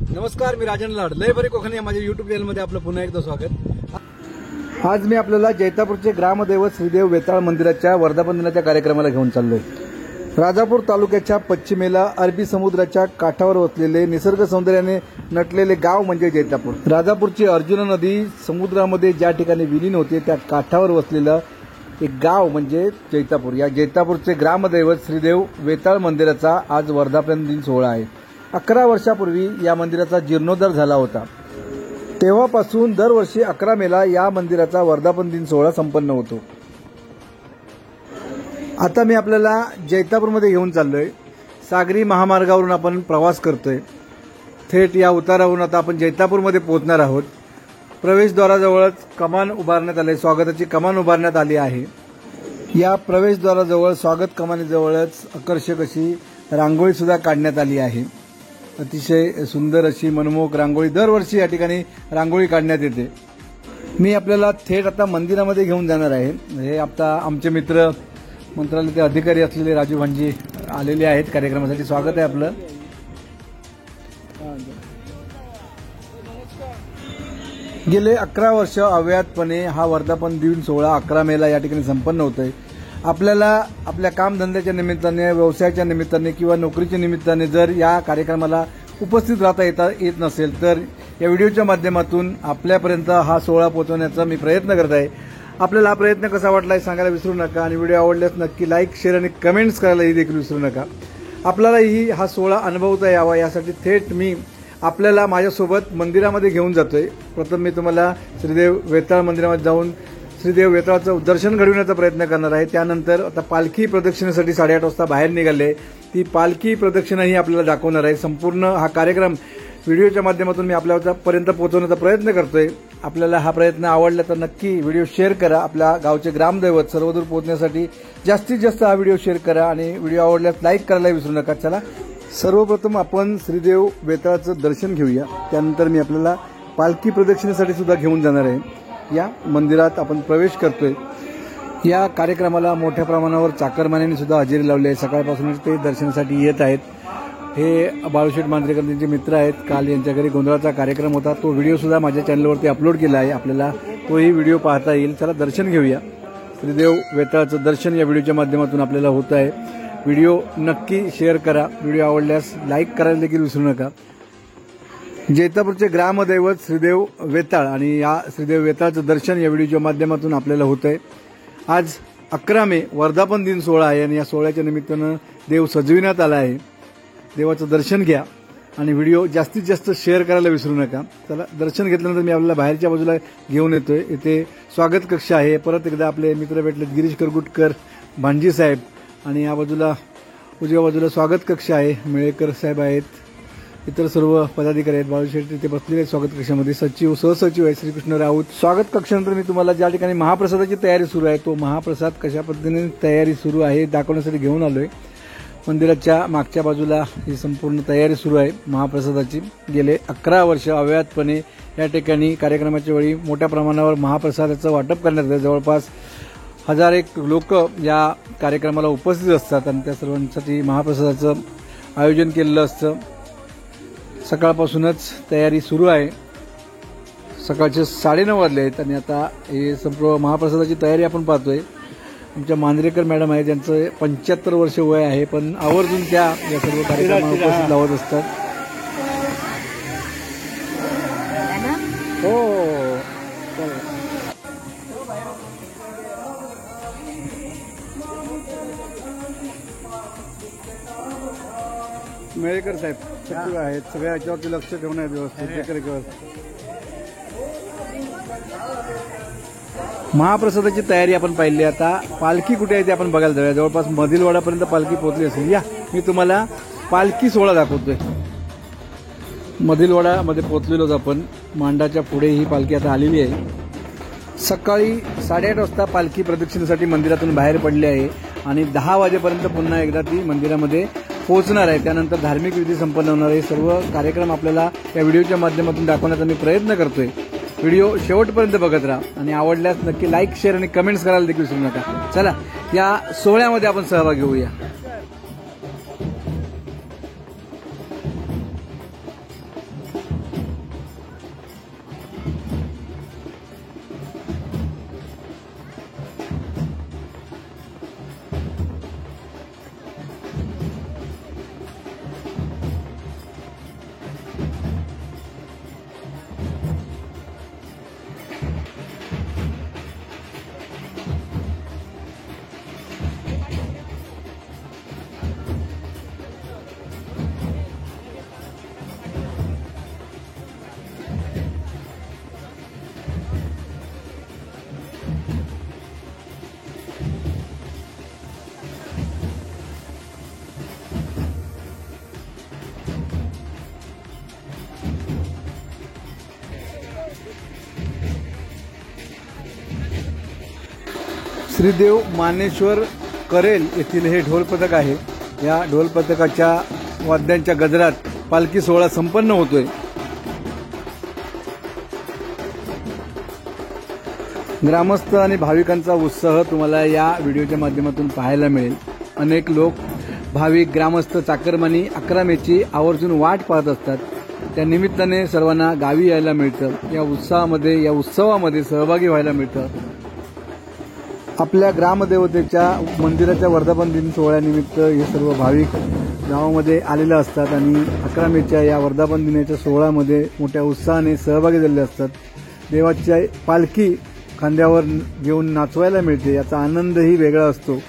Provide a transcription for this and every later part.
नमस्कार, मी राजन लाड लय बरे कोकणी या माझ्या युट्यूब चॅनलमध्ये आपलं पुन्हा एकदा स्वागत। आज मी आपल्याला जैतापूरचे ग्रामदैवत श्रीदेव वेताळ मंदिराच्या वर्धापन दिनाच्या कार्यक्रमाला घेऊन चाललोय। राजापूर तालुक्याच्या पश्चिमेला अरबी समुद्राच्या काठावर वसलेले निसर्ग सौंदर्याने नटलेले गाव म्हणजे जैतापूर। राजापूरची अर्जुना नदी समुद्रामध्ये ज्या ठिकाणी विलीन होते त्या काठावर वसलेलं एक गाव म्हणजे जैतापूर। या जैतापूरचे ग्रामदैवत श्रीदेव वेताळ मंदिराचा आज वर्धापन दिन सोहळा आहे। 11 वर्षापूर्वी या मंदिराचा जीर्णोद्धार झाला होता। तेव्हापासून दरवर्षी 11 मेला या मंदिराचा वर्धापन दिन सोहळा संपन्न होतो। आता मी आपल्याला जैतापूरमध्ये घेऊन चाललोय। सागरी महामार्गावरून आपण प्रवास करतोय। थेट या उतारावरून आता आपण जैतापूरमध्ये पोहोचणार आहोत। प्रवेशद्वाराजवळच कमान उभारण्यात आले, स्वागताची कमान उभारण्यात आली आहे। या प्रवेशद्वाराजवळ स्वागत कमानीजवळच आकर्षक अशी रांगोळी सुद्धा काढण्यात आली आहे। अतिशय सुंदर अशी मनमोहक रांगोळी दरवर्षी या ठिकाणी रांगोळी काढण्यात येते। मी आपल्याला थेट आता मंदिरामध्ये घेऊन जाणार आहे। हे आता आमचे मित्र मंत्रालयाचे अधिकारी असलेले राजू भांजी आलेले आहेत कार्यक्रमासाठी। स्वागत आहे आपलं। गेले 11 वर्ष अव्याहतपणे हा वर्धापन दिन सोहळा 11 मेला या ठिकाणी संपन्न होतोय। आपल्याला आपल्या कामधंद्याच्या निमित्ताने, व्यवसायाच्या निमित्ताने किंवा नोकरीच्या निमित्ताने जर या कार्यक्रमाला उपस्थित राहता येत नसेल तर या व्हिडिओच्या माध्यमातून आपल्यापर्यंत हा सोहळा पोहोचवण्याचा मी प्रयत्न करत आहे। आपल्याला हा प्रयत्न कसा वाटला सांगायला विसरू नका आणि व्हिडिओ आवडल्यास नक्की लाईक, शेअर आणि कमेंट्स करायलाही देखील विसरू नका। आपल्यालाही हा सोहळा अनुभवता यावा यासाठी थेट मी आपल्याला माझ्यासोबत मंदिरामध्ये घेऊन जातोय। प्रथम मी तुम्हाला श्रीदेव वेताळ मंदिरामध्ये जाऊन श्रीदेव वेताळाचं दर्शन घडविण्याचा प्रयत्न करणार आहे। त्यानंतर आता पालखी प्रदक्षिणेसाठी 8:30 वाजता बाहेर निघाले। ती पालखी प्रदक्षिणाही आपल्याला दाखवणार आहे। संपूर्ण हा कार्यक्रम व्हिडिओच्या माध्यमातून मी आपल्यापर्यंत पोहोचवण्याचा प्रयत्न करतोय। आपल्याला हा प्रयत्न आवडला तर नक्की व्हिडिओ शेअर करा। आपल्या गावचे ग्रामदैवत सर्वदूर पोहोचण्यासाठी जास्तीत जास्त हा व्हिडिओ शेअर करा आणि व्हिडिओ आवडल्यास लाईक करायला विसरू नका। चला, सर्वप्रथम आपण श्रीदेव वेताळाचं दर्शन घेऊया। त्यानंतर मी आपल्याला पालखी प्रदक्षिणेसाठी सुद्धा घेऊन जाणार आहे। या मंदिरात आपण प्रवेश करतोय। या कार्यक्रमाला मोठ्या प्रमाणावर चाकरमान्यांनी सुद्धा हजेरी लावली आहे। सकाळपासूनच ते दर्शनासाठी येत आहेत। हे बाळूशेठ मांजरेकर यांचे मित्र आहेत। काल यांच्या घरी गोंधळाचा कार्यक्रम होता, तो व्हिडिओ सुद्धा माझ्या चॅनलवरती अपलोड केला आहे। आपल्याला तोही व्हिडिओ पाहता येईल। चला दर्शन घेऊया। श्रीदेव वेताळाचं दर्शन या व्हिडिओच्या माध्यमातून आपल्याला होत आहे। व्हिडिओ नक्की शेअर करा। व्हिडिओ आवडल्यास लाईक करायला देखील विसरू नका। जैतापूरचे ग्रामदैवत श्रीदेव वेताळ आणि या श्रीदेव वेताळाचं दर्शन या व्हिडिओच्या माध्यमातून आपल्याला होत आहे। आज 11 मे वर्धापन दिन सोहळा आहे आणि या सोहळ्याच्या निमित्तानं देव सजविण्यात आला आहे। देवाचं दर्शन घ्या आणि व्हिडिओ जास्तीत जास्त शेअर करायला विसरू नका। चला, दर्शन घेतल्यानंतर मी आपल्याला बाहेरच्या बाजूला घेऊन येतोय। इथे स्वागत कक्ष आहे। परत एकदा आपले मित्र भेटलेत, गिरीश करगुटकर, भांजी साहेब, आणि या बाजूला उजव्या बाजूला स्वागत कक्ष आहे। मेळेकर साहेब आहेत, इतर सर्व पदाधिकारी आहेत। बाळूशेठ तिथे बसलेले आहेत स्वागत कक्षामध्ये। सचिव, सहसचिव आहे श्रीकृष्ण राऊत। स्वागत कक्षानंतर मी तुम्हाला ज्या ठिकाणी महाप्रसादाची तयारी सुरू आहे, तो महाप्रसाद कशा पद्धतीने तयारी सुरू आहे दाखवण्यासाठी घेऊन आलोय। मंदिराच्या मागच्या बाजूला ही संपूर्ण तयारी सुरू आहे महाप्रसादाची। गेले 11 वर्ष अव्याहतपणे या ठिकाणी कार्यक्रमाच्या वेळी मोठ्या प्रमाणावर महाप्रसादाचं वाटप करण्यात येतं। जवळपास 1000 लोक या कार्यक्रमाला उपस्थित असतात आणि त्या सर्वांसाठी महाप्रसादाचं आयोजन केलेलं असतं। सकाळपासूनच तयारी सुरू आहे। सकाळचे 9:30 वाजले आहेत आणि आता हे संपूर्ण महाप्रसादाची तयारी आपण पाहतोय। आमच्या मांजरेकर मॅडम आहेत, ज्यांचं 75 वर्ष वय आहे, पण आवर्जून त्या या सर्व कार्यक्रमाला उपस्थित लावत असतात। हो, मेळेकर साहेब सचिव आहेत, सगळ्या याच्यावरती लक्ष ठेवून आहेत व्यवस्थित। महाप्रसादाची तयारी आपण पाहिली। आता पालखी कुठे आहे ते आपण बघायला जाऊया। जवळपास मधीलवाडापर्यंत पालखी पोहोचली असेल। या, मी तुम्हाला पालखी सोहळा दाखवतोय। मधीलवाडामध्ये पोहोचलेलोच आपण। मांडाच्या पुढे ही पालखी आता आलेली आहे। सकाळी 8:30 वाजता पालखी प्रदक्षिणेसाठी मंदिरातून बाहेर पडली आहे आणि 10 वाजेपर्यंत पुन्हा एकदा ती मंदिरामध्ये पोहोचणार आहे। त्यानंतर धार्मिक विधी संपन्न होणार आहे। सर्व कार्यक्रम आपल्याला या व्हिडिओच्या माध्यमातून दाखवण्याचा मी प्रयत्न करतोय। व्हिडिओ शेवटपर्यंत बघत राहा आणि आवडल्यास नक्की लाईक, शेअर आणि कमेंट्स करायला देखील विसरू नका। चला, या सोहळ्यामध्ये आपण सहभागी होऊया। श्रीदेव मानेश्वर करेल येथील हे ढोल पथक आहे। या ढोल पथकाच्या वाद्यांच्या गजरात पालखी सोहळा संपन्न होतोय। ग्रामस्थ आणि भाविकांचा उत्साह तुम्हाला या व्हिडिओच्या माध्यमातून पाहायला मिळेल। अनेक लोक भाविक ग्रामस्थ चाकरमानी 11 मेची आवर्जून वाट पाहत असतात। त्या निमित्ताने सर्वांना गावी यायला मिळतं, या उत्सवामध्ये सहभागी व्हायला मिळतं। आपल्या ग्रामदेवतेच्या मंदिराच्या वर्धापन दिन सोहळ्यानिमित्त हे सर्व भाविक गावामध्ये आलेले असतात आणि 11 मेच्या या वर्धापन दिनाच्या सोहळ्यामध्ये मोठ्या उत्साहाने सहभागी झालेले असतात। देवाची पालखी खांद्यावर घेऊन नाचवायला मिळते, याचा आनंदही वेगळा असतो।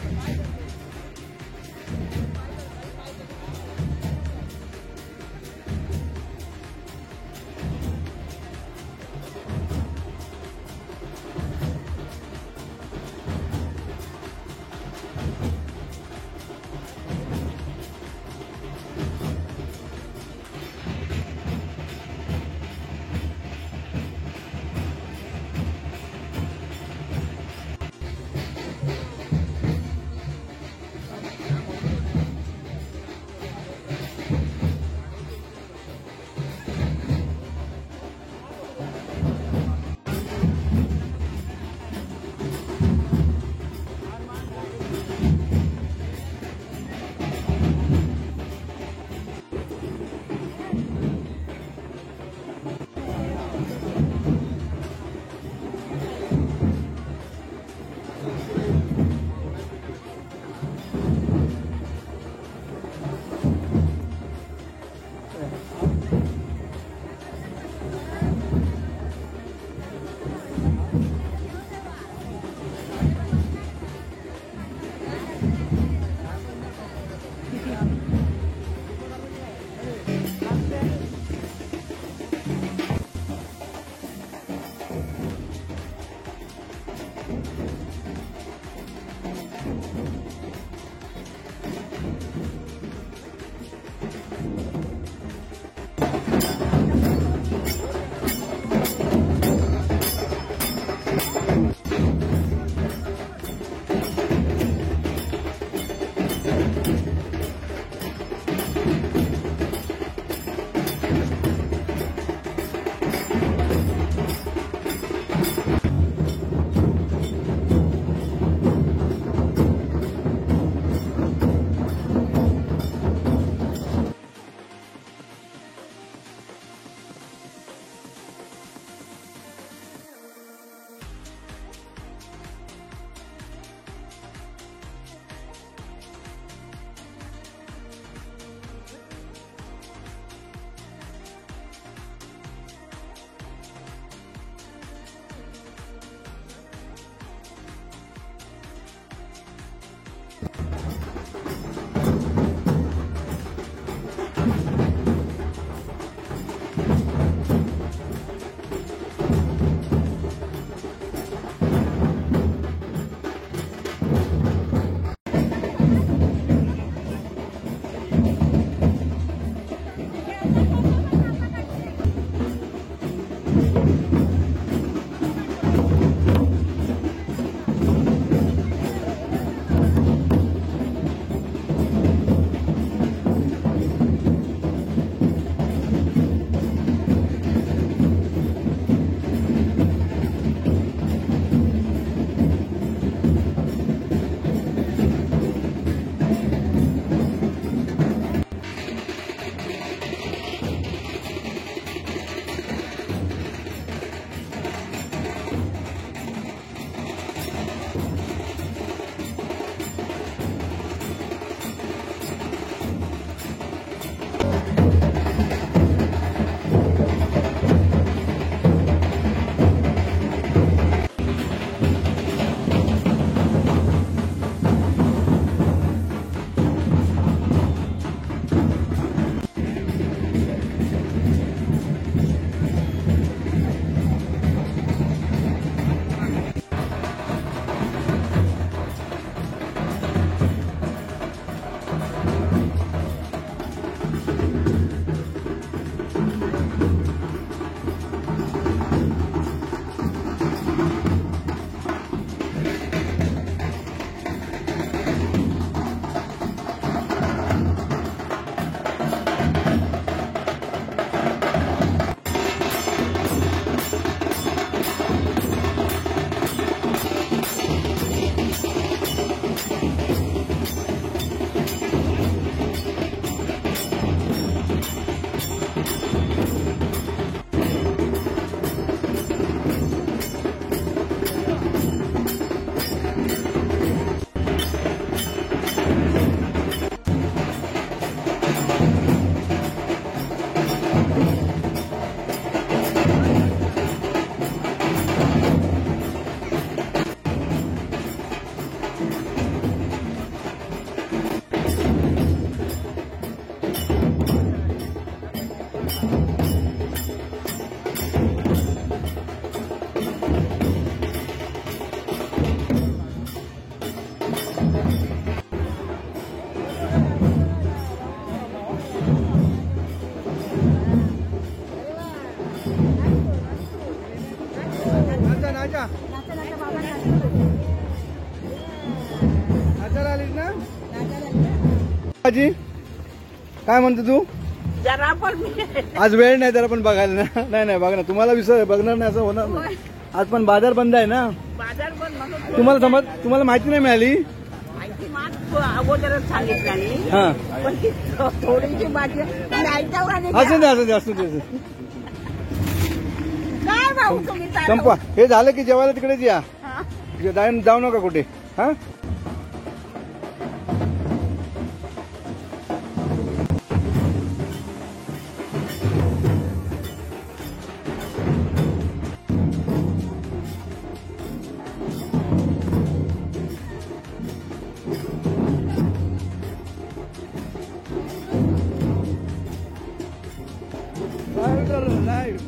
आजी काय म्हणतो तू? जरा पण आज वेळ नाही जरा पण बघायला ना. नाही बघ ना, तुम्हाला विसर बघणार नाही असं होणार नाही. आज पण बाजार बंद आहे ना. बाजार पण तुम्हाला माहिती नाही मिळाली? अगोदरच सांगितलं हा पण थोडीशी भाजी असू दे. काय भाऊ तुम्ही संपवा हे झालं की जेवायला तिकडेच या. जाऊ नका कुठे. हा live.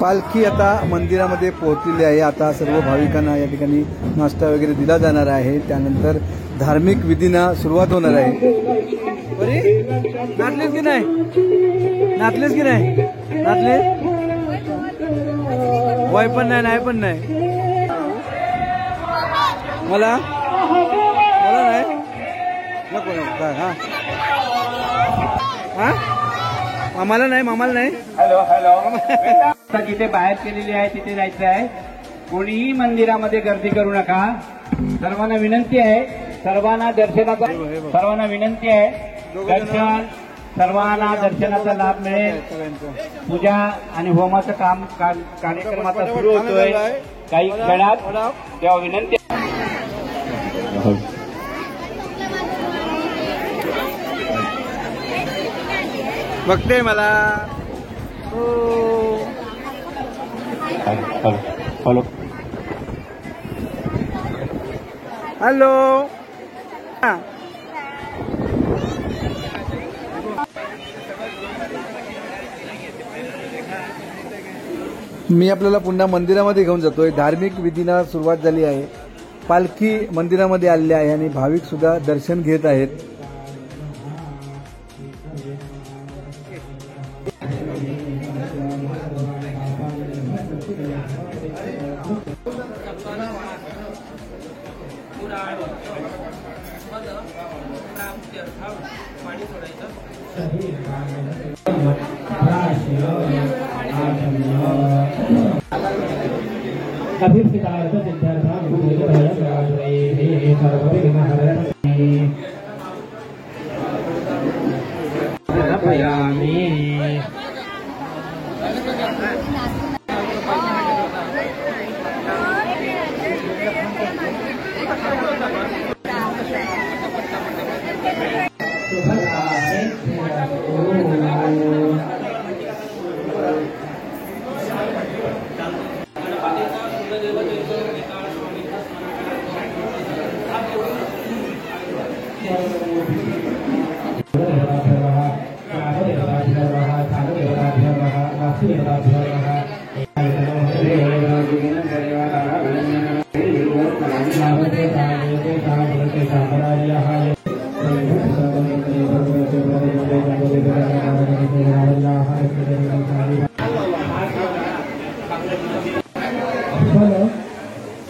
पालखी आता मंदिरामध्ये पोहोचलेली आहे. आता सर्व भाविकांना या ठिकाणी नाश्ता वगैरे दिला जाणार आहे. त्यानंतर धार्मिक विधींना सुरुवात होणार आहे. नाचलेस की नाही? नाचलेस की नाही? नाचले? वय पण नाही पण नाही. मला नाही नको हा हा मामाला नाही. जिथे बाहेर केलेली आहे तिथे जायचं आहे. कोणीही मंदिरामध्ये गर्दी करू नका. सर्वांना विनंती आहे. सर्वांना विनंती आहे. सर्वांना दर्शनाचा लाभ मिळेल. पूजा आणि होमाचं कार्यक्रम आता सुरू होतोय काही क्षणात. तेव्हा विनंती बघते मला. हॅलो मी आपल्याला पुन्हा मंदिरामध्ये घेऊन जातोय. धार्मिक विधींना सुरुवात झाली आहे. पालखी मंदिरामध्ये आलेली आहे आणि भाविक सुद्धा दर्शन घेत आहेत.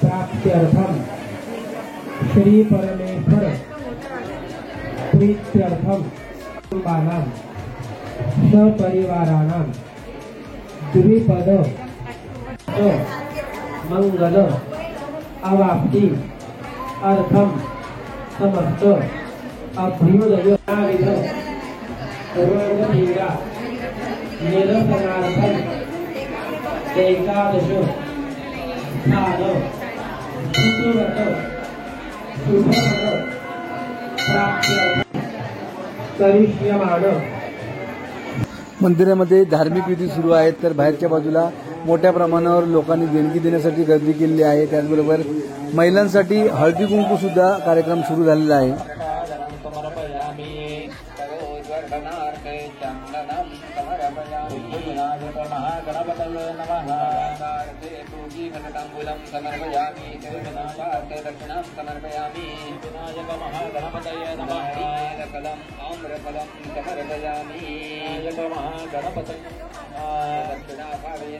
प्राप्त्यर्थम श्री परमेश्वर प्रीत्यर्थम कुटुंबानां सपरिवाराणां द्विपद मंगल अवाप्ति अर्थम समस्त अभ्युदय सर्वपीडा निरसनार्थम एकादश स्थान शुभव्रत प्राप्त्यर्थम करिष्यमाण. मंदिरामध्ये धार्मिक विधी सुरू आहेत, तर बाहेरच्या बाजूला मोठ्या प्रमाणावर लोकांनी देणगी देण्यासाठी गर्दी केलेली आहे. त्याचबरोबर महिलांसाठी हळदी कुंकू सुद्धा कार्यक्रम सुरू झालेला आहे.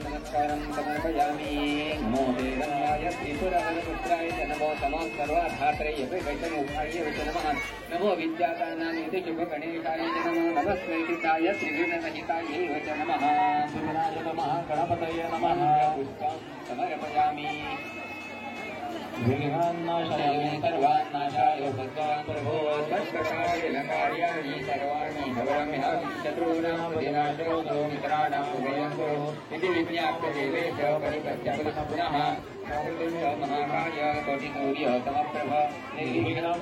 नमस्कारं समर्पयामि. नमो देवाय त्रिपुरावरपुत्राय नमो सर्वाधात्रये वैष्णवाय नमः. नमो विद्यादानानिधि शुभगणेशाय नमः. नमस्कृताय त्रिगुणसहिताय नमः. शिवाय नमः. गणपतये नमः. पुष्पं समर्पयामि. विघ्नान्नाशाय सर्वान्नाशाय भगवान् प्रभो तत्कार्य कार्याणि सर्वाणि भवम्यहं शत्रूणां विनाशो मित्राणां भयङ्करो इति विज्ञाप्य देवेश परिपत्यं पुनः महाकाय कोटिसूर्य समप्रभ निर्विघ्नं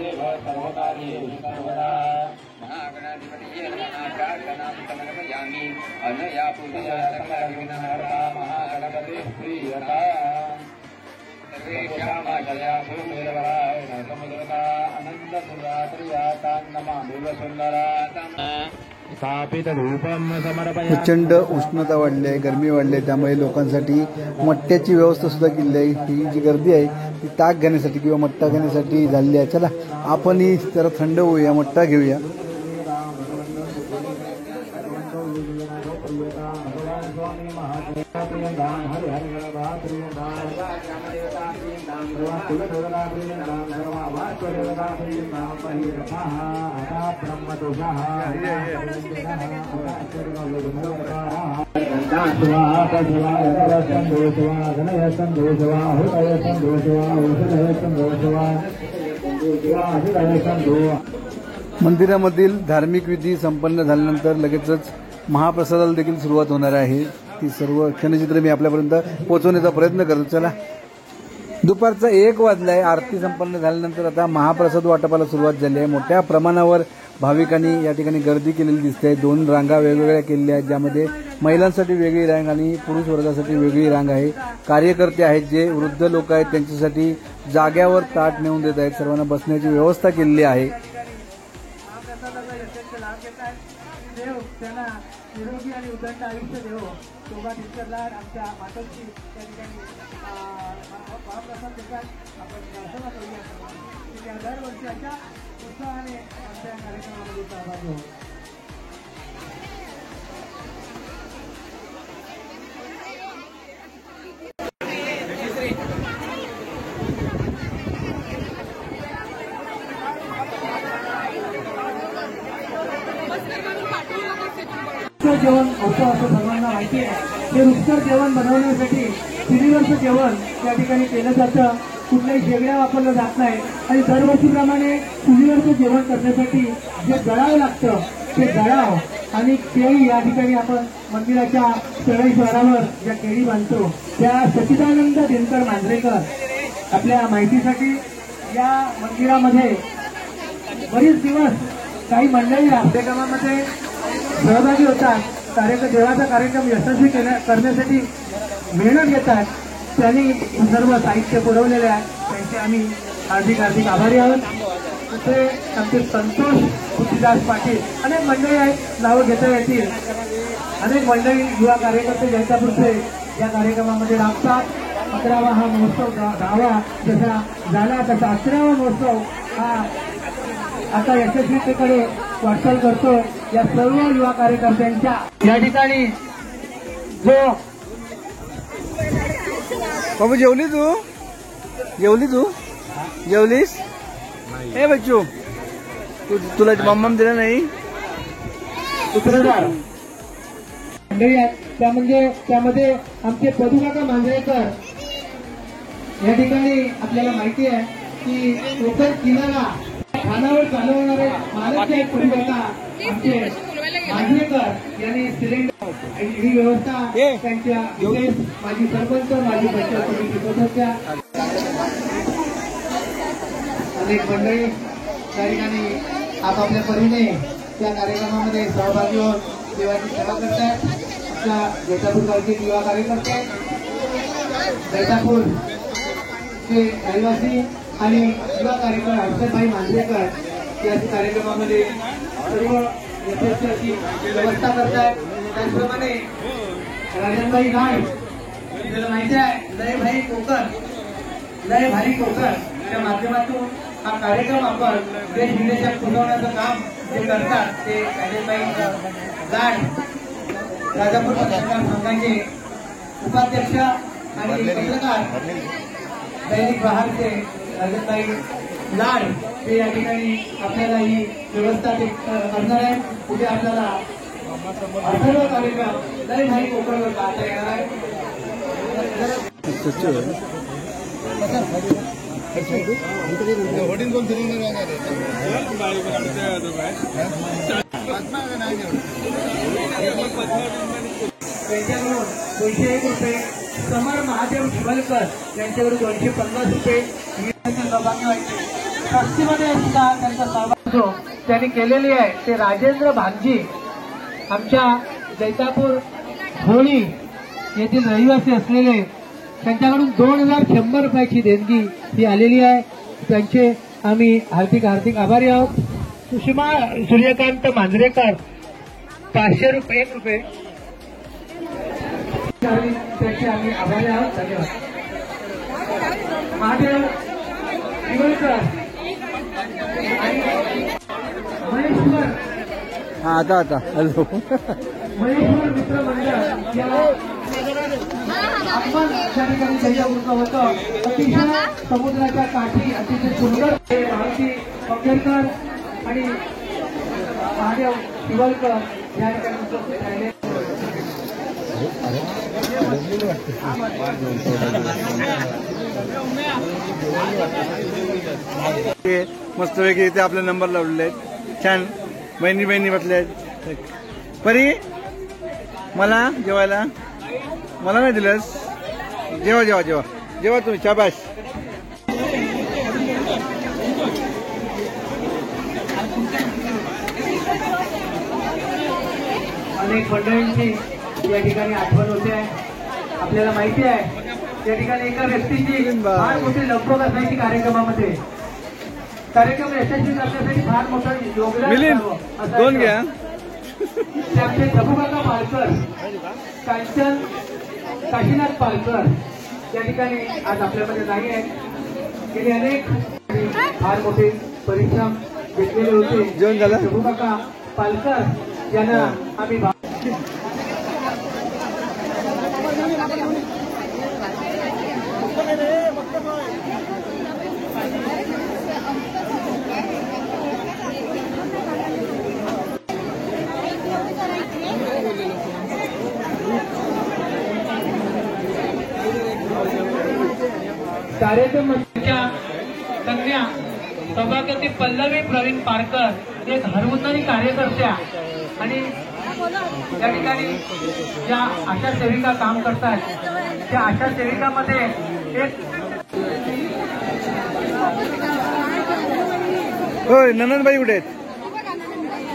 देव सर्वकार्येषु सर्वदा. महागणाधिपतये नमः. प्रार्थनां समर्पयामि. अनया पूजया सकल विघ्नहर्ता महागणपतिः प्रीयता. प्रचंड उष्णता वाढली आहे, गरमी वाढली आहे, त्यामुळे लोकांसाठी मट्ट्याची व्यवस्था सुद्धा केली आहे. ही जी गर्दी आहे ती ताक घेण्यासाठी किंवा मट्टा घेण्यासाठी झालेली आहे. चला आपणही जरा थंड होऊया, मट्टा घेऊया. मंदिरामधील धार्मिक विधी संपन्न झाल्यानंतर लगेचच महाप्रसादाला देखील सुरुवात होणार आहे. ती सर्व क्षणचित्र मी आपल्यापर्यंत पोहोचवण्याचा प्रयत्न करतो. चला, दुपारचा 1 वाजलाय. आरती संपन्न झाल्यानंतर आता महाप्रसाद वाटपाला सुरुवात झाली आहे. मोठ्या प्रमाणावर भाविकांनी या ठिकाणी गर्दी केलेली दिसते. 2 रांगा वेगवेगळ्या केलेल्या आहेत, ज्यामध्ये महिलांसाठी वेगळी रांग आणि पुरुष वर्गासाठी वेगळी रांग आहे. कार्यकर्ते आहेत, जे वृद्ध लोक आहेत, त्यांच्यासाठी जाग्यावर ताट नेऊन देत आहेत. सर्वांना बसण्याची व्यवस्था केलेली आहे. देव त्यांना निरोगी आणि उदंड आयुष्य देव. शोभा टीचरलाड आमच्या मातोश्री त्या ठिकाणी महाप्रसाद देतात. आपण प्रार्थना करूया दरवर्षी अशा उत्साहाने आमच्या कार्यक्रमामध्ये सहभागी होऊ. जेवण होतं असं सर्वांना माहिती आहे. हे रुचकर जेवण बनवण्यासाठी चुलीवरचं जेवण त्या ठिकाणी केलं जातं. कुठल्याही शेगड्या वापरलं जात नाही आणि दरवर्षीप्रमाणे चुलीवरचं जेवण करण्यासाठी जे गळावं लागतं ते गळाव आणि केळी या ठिकाणी आपण मंदिराच्या प्रवेशद्वारावर ज्या केळी बांधतो त्या सच्चिदानंद दिनकर मांजरेकर आपल्या माहितीसाठी या मंदिरामध्ये बरीच दिवस काही मंडळी कार्यक्रमामध्ये सहभागी होतात, देवाचा कार्यक्रम यशस्वी करण्यासाठी मेहनत घेतात. त्यांनी सर्व साहित्य पुरवलेले आहे, त्यांचे आम्ही हार्दिक आभारी आहोत. तिथे आमचे संतोष तुळशीदास पाटील अनेक मंडळी आहेत, नावं घेता येतील. अनेक मंडळी युवा कार्यकर्ते जैतापूरचे या कार्यक्रमामध्ये राबतात. 11वा हा महोत्सव 10वा जसा झाला तसा 11वा महोत्सव हा आता यशस्वीतेकडे वाटचाल करतो. या सर्व युवा कार्यकर्त्यांच्या या ठिकाणी जो बाबू जेवली तू जेवलीस? हे बच्चू तुला मम्मम दिला नाही? सूत्रधार मंडळी आहेत, त्यामध्ये आमचे पदुकाका मांजरेकर. या ठिकाणी आपल्याला माहिती आहे की कोकण किनारा खानावर चालवणारे महाराष्ट्र पदुकाका आमचे मांजरेकर यांनी सिलेंडर ही व्यवस्था त्यांच्या विशेष माजी सरपंच माजी पंचायत समिती सदस्य अनेक मंडळी त्या ठिकाणी आपापल्या परीने त्या कार्यक्रमामध्ये सहभागी होऊन देवाची सेवा करतात. आपल्या जैतापूर गावचे युवा कार्यकर्ते, जैतापूरचे रहिवासी आणि युवा कार्यकर्ते हर्षदभाई मांजरेकर या कार्यक्रमामध्ये सर्व यशस्वी अशी व्यवस्था करतात. त्याचप्रमाणे राजनभाई गाय, आपल्याला माहिती आहे लय भारी कोकण त्या माध्यमातून हा कार्यक्रम आपण देश विदेशात पोहोचवण्याचं काम जे करतात ते राजनभाई गाय राजापूर पत्रकार संघाचे उपाध्यक्ष आणि पत्रकार दैनिक बहारचे राजनभाई लाड ते या ठिकाणी आपल्याला ही व्यवस्था ते करणार आहे. उद्या आपल्याला सर्व कार्यक्रम लय भाई कोकणवर पाहता येणार आहे. त्यांच्याकडून 201 रुपये, समर महादेव शिवलकर यांच्याकडून 250 रुपये ट्रस्टीमध्ये सुद्धा त्यांचा सहभाग त्यांनी केलेली आहे. ते राजेंद्र भागजी आमच्या जैतापूर होळी येथील रहिवासी असलेले, त्यांच्याकडून 2100 रुपयाची देणगी ही आलेली आहे. त्यांचे आम्ही हार्दिक आभारी आहोत. सुषमा सूर्यकांत मांजरेकर 500 रुपये 1 रुपये त्याचे आम्ही आभारी आहोत. धन्यवाद. महादेव शिवलकर महेश्वर आता हॅलो महेश्वर मित्र मंडळ या आपण त्या ठिकाणी दह्यापूरचं होतं. अतिशय समुद्राच्या काठी अतिशय सुंदर भारती पंढरकर आणि महादेव शिवलकर या ठिकाणी उपस्थित राहिले. मस्तपैकी इथे आपले नंबर लावलेले आहेत. छान बहिणी बसले आहेत. परी मला जेवायला मला नाही दिलंस? जेवा तुम्ही. शाबाश. अनेक मंडळींची या ठिकाणी आठवण होते आहे. आपल्याला माहिती आहे या ठिकाणी एका व्यक्तीची फार मोठी लगबग असायची कार्यक्रमामध्ये. कार्यक्रम यशस्वी करण्यासाठी फार मोठं योगदान 2 घ्या. त्याचे प्रभुकाका पालकर, काशीनाथ पालकर या ठिकाणी आज आपल्यामध्ये नाही आहेत. गेले अनेक फार मोठे परिश्रम घेतलेले होते. जेवण झालं? प्रभुकाका पालकर यांना आम्ही कार्यक्रमाच्या कन्या सभापती पल्लवी प्रवीण पारकर एक हरवणारी कार्यकर्त्या आणि या ठिकाणी ज्या आशा सेविका काम करतात त्या आशा सेविकामध्ये एक होय नंदनबाई कुठे आहेत?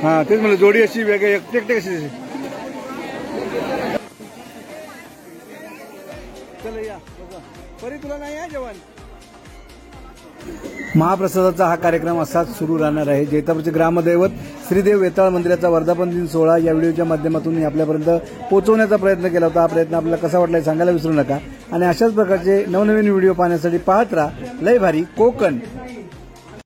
हा तेच म्हणलं जोडी अशी वेगळी एकटे एकटे कशी चला या बघा. परी तुला नाही आहे जेवण. महाप्रसादाचा हा कार्यक्रम असाच सुरू राहणार आहे. जैतापूरचे ग्रामदैवत श्रीदेव वेताळ मंदिराचा वर्धापन दिन सोहळा या व्हिडिओच्या माध्यमातून मी आपल्यापर्यंत पोहोचवण्याचा प्रयत्न केला होता. हा प्रयत्न आपल्याला कसा वाटला सांगायला विसरू नका आणि अशाच प्रकारचे नवनवीन व्हिडिओ पाहण्यासाठी पाहत राहा लय भारी कोकण.